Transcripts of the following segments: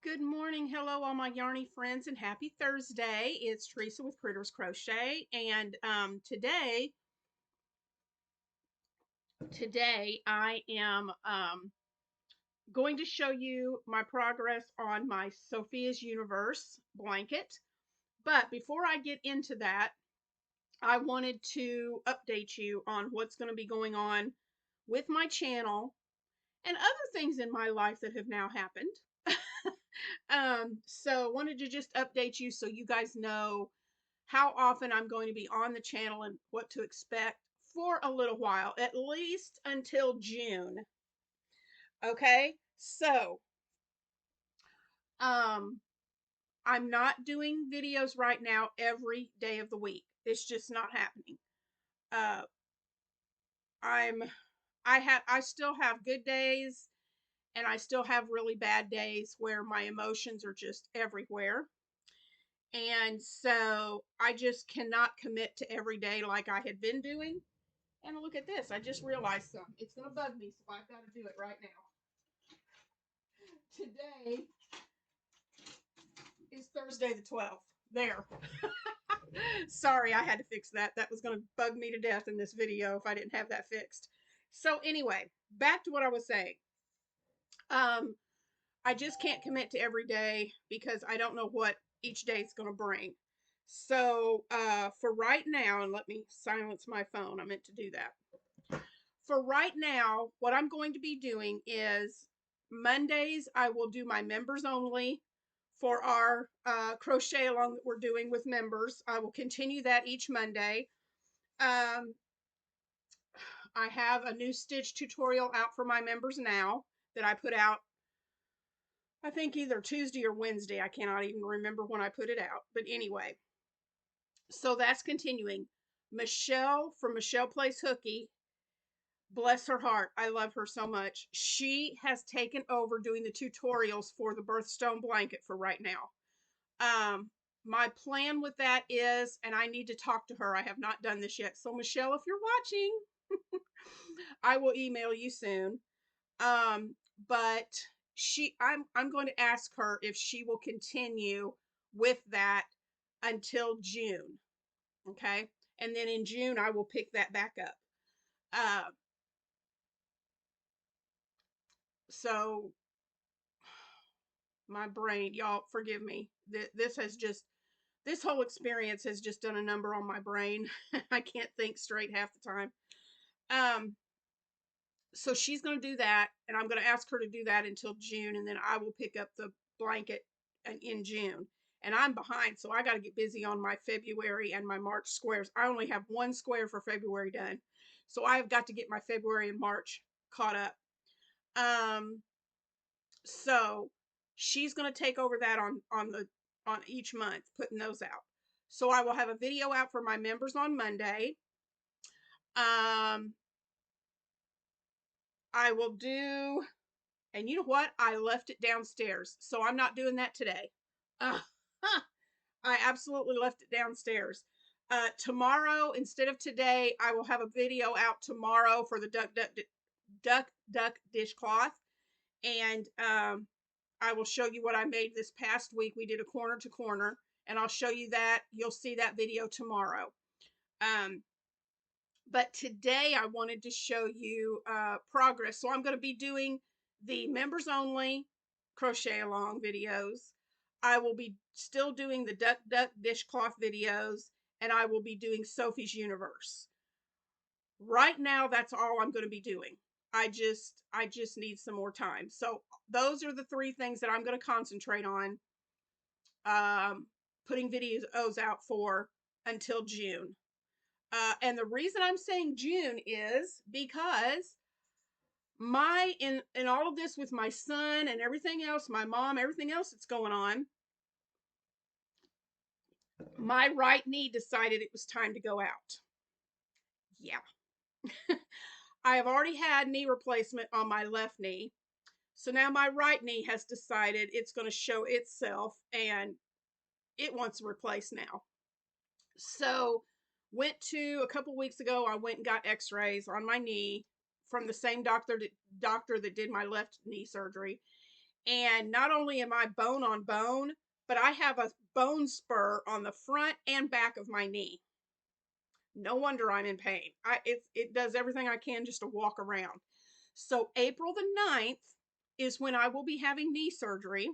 Good morning. Hello, all my yarny friends, and happy Thursday. It's Teresa with Critters Crochet, and today I am going to show you my progress on my Sophia's Universe blanket. But before I get into that, I wanted to update you on what's going to be going on with my channel and other things in my life that have now happened. So wanted to just update you so you guys know how often I'm going to be on the channel and what to expect for a little while, at least until June. Okay, so um, I'm not doing videos right now every day of the week. It's just not happening. Uh, I'm I still have good days and I still have really bad days where my emotions are just everywhere. And so I just cannot commit to every day like I had been doing. And look at this. I just realized something. It's going to bug me, so I've got to do it right now. Today is Thursday the 12th. There. Sorry, I had to fix that. That was going to bug me to death in this video if I didn't have that fixed. So anyway, back to what I was saying. Um, I just can't commit to every day because I don't know what each day is going to bring. So for right now, and let me silence my phone. I meant to do that. For right now, what I'm going to be doing is Mondays, I will do my members only for our crochet along that we're doing with members. I will continue that each Monday. Um, I have a new stitch tutorial out for my members now that I put out, I think either Tuesday or Wednesday. I cannot even remember when I put it out. But anyway, so that's continuing. Michelle from Michelle Plays Hooky, bless her heart, I love her so much. She has taken over doing the tutorials for the birthstone blanket for right now. My plan with that is, and I need to talk to her, I have not done this yet, so Michelle, if you're watching, I will email you soon. But I'm going to ask her if she will continue with that until June. Okay, and then in June I will pick that back up. uh, so my brain, y'all forgive me, this whole experience has just done a number on my brain. I can't think straight half the time. um so she's going to do that, and I'm going to ask her to do that until June, and then I will pick up the blanket in June. And I'm behind, so I got to get busy on my February and my March squares. I only have one square for February done, so I've got to get my February and March caught up. um so she's going to take over that on each month, putting those out. So I will have a video out for my members on Monday. um I will do, and you know what, I left it downstairs, so I'm not doing that today. uh, I absolutely left it downstairs. Tomorrow, instead of today, I will have a video out tomorrow for the duck dishcloth. And I will show you what I made this past week. We did a corner to corner, and I'll show you that. You'll see that video tomorrow. Um, but today I wanted to show you progress. So I'm going to be doing the members only crochet along videos. I will be still doing the duck dishcloth videos, and I will be doing Sophie's Universe. Right now, that's all I'm going to be doing. I just need some more time. So those are the three things that I'm going to concentrate on, um, putting videos out for until June. And the reason I'm saying June is because in all of this with my son and everything else, my mom, everything else that's going on, my right knee decided it was time to go out. Yeah. I have already had knee replacement on my left knee. So now my right knee has decided it's going to show itself and it wants to replace now. So went to, a couple weeks ago, I went and got x-rays on my knee from the same doctor that did my left knee surgery. And not only am I bone on bone, but I have a bone spur on the front and back of my knee. No wonder I'm in pain. It does everything I can just to walk around. So April the 9th is when I will be having knee surgery.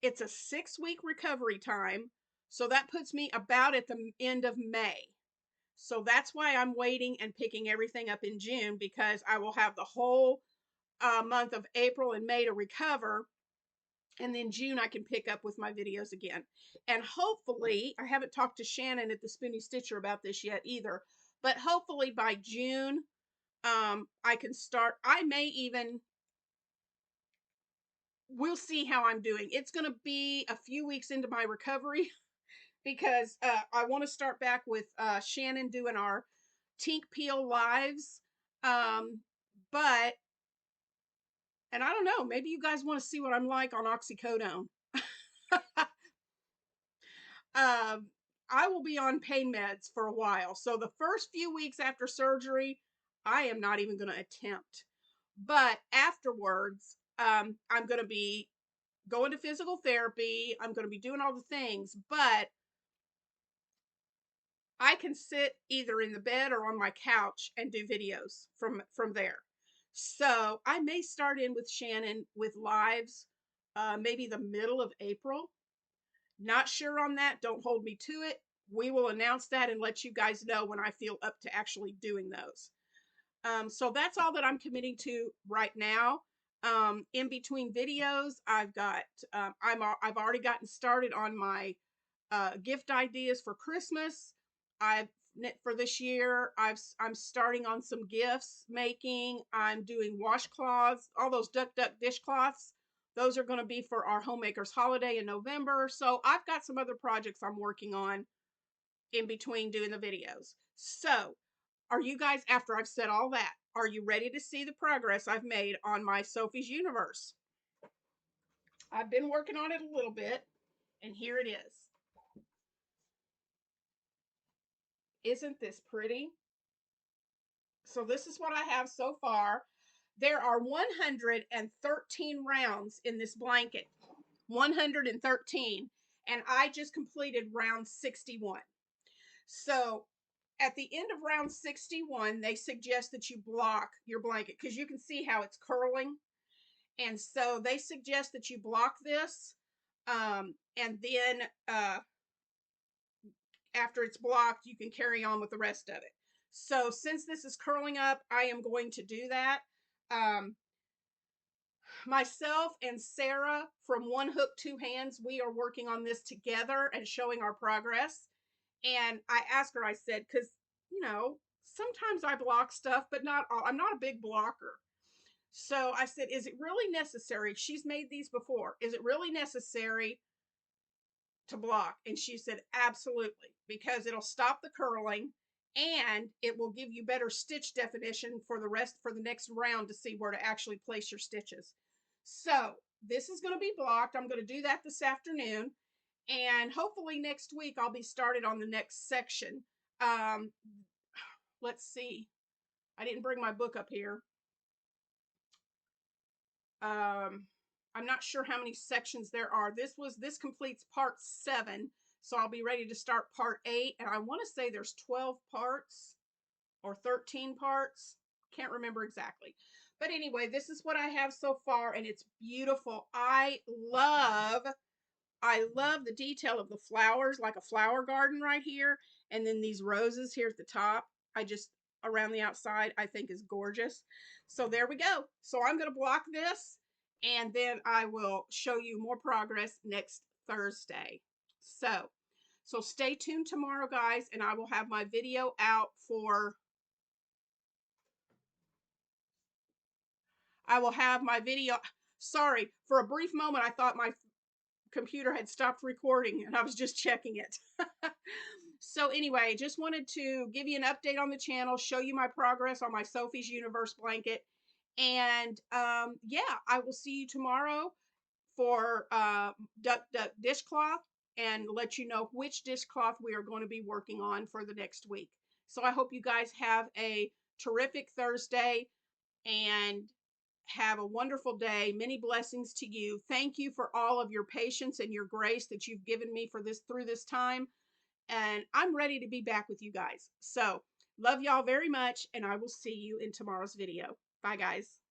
It's a 6-week recovery time. So that puts me about at the end of May. So that's why I'm waiting and picking everything up in June, because I will have the whole month of April and May to recover. And then June, I can pick up with my videos again. And hopefully, I haven't talked to Shannon at the Spoony Stitcher about this yet either, but hopefully by June, I can start. I may even, we'll see how I'm doing. It's going to be a few weeks into my recovery because I want to start back with Shannon doing our Tink Peel lives. But, and I don't know, maybe you guys want to see what I'm like on oxycodone. I will be on pain meds for a while. So the first few weeks after surgery, I am not even going to attempt. But afterwards, I'm going to be going to physical therapy. I'm going to be doing all the things, but I can sit either in the bed or on my couch and do videos from there. So I may start in with Shannon with lives, maybe the middle of April. Not sure on that. Don't hold me to it. We will announce that and let you guys know when I feel up to actually doing those. So that's all that I'm committing to right now. In between videos, I've got I've already gotten started on my gift ideas for Christmas. I've for this year. I'm starting on some gifts making. I'm doing washcloths, all those duck dishcloths. Those are going to be for our homemakers holiday in November. So I've got some other projects I'm working on in between doing the videos. So are you guys, after I've said all that, are you ready to see the progress I've made on my Sophie's Universe? I've been working on it a little bit, and here it is. Isn't this pretty? So this is what I have so far. There are 113 rounds in this blanket. 113. And I just completed round 61. So at the end of round 61, they suggest that you block your blanket because you can see how it's curling. And so they suggest that you block this. And then after it's blocked, you can carry on with the rest of it. So since this is curling up, I am going to do that. Myself and Sarah from One Hook, Two Hands, we are working on this together and showing our progress. And I asked her, I said, because, you know, sometimes I block stuff, but not all. I'm not a big blocker. So I said, is it really necessary? She's made these before. Is it really necessary to block? And she said, absolutely, because it'll stop the curling and it will give you better stitch definition for the next round to see where to actually place your stitches. So this is going to be blocked. I'm going to do that this afternoon. And hopefully next week I'll be started on the next section. Let's see. I didn't bring my book up here. I'm not sure how many sections there are. This completes part 7. So I'll be ready to start part 8. And I want to say there's 12 parts or 13 parts. Can't remember exactly. But anyway, this is what I have so far, and it's beautiful. I love the detail of the flowers, like a flower garden right here. And then these roses here at the top. Around the outside, I think is gorgeous. So there we go. So I'm going to block this, and then I will show you more progress next Thursday. So stay tuned tomorrow, guys, and I will have my video out for sorry, for a brief moment I thought my computer had stopped recording and I was just checking it. So anyway, just wanted to give you an update on the channel, show you my progress on my Sophie's Universe blanket. And yeah, I will see you tomorrow for dishcloth and let you know which dishcloth we are going to be working on for the next week. So I hope you guys have a terrific Thursday, and Have a wonderful day. Many blessings to you. Thank you for all of your patience and your grace that you've given me for this through this time. And I'm ready to be back with you guys. So, love y'all very much, and I will see you in tomorrow's video. Bye, guys.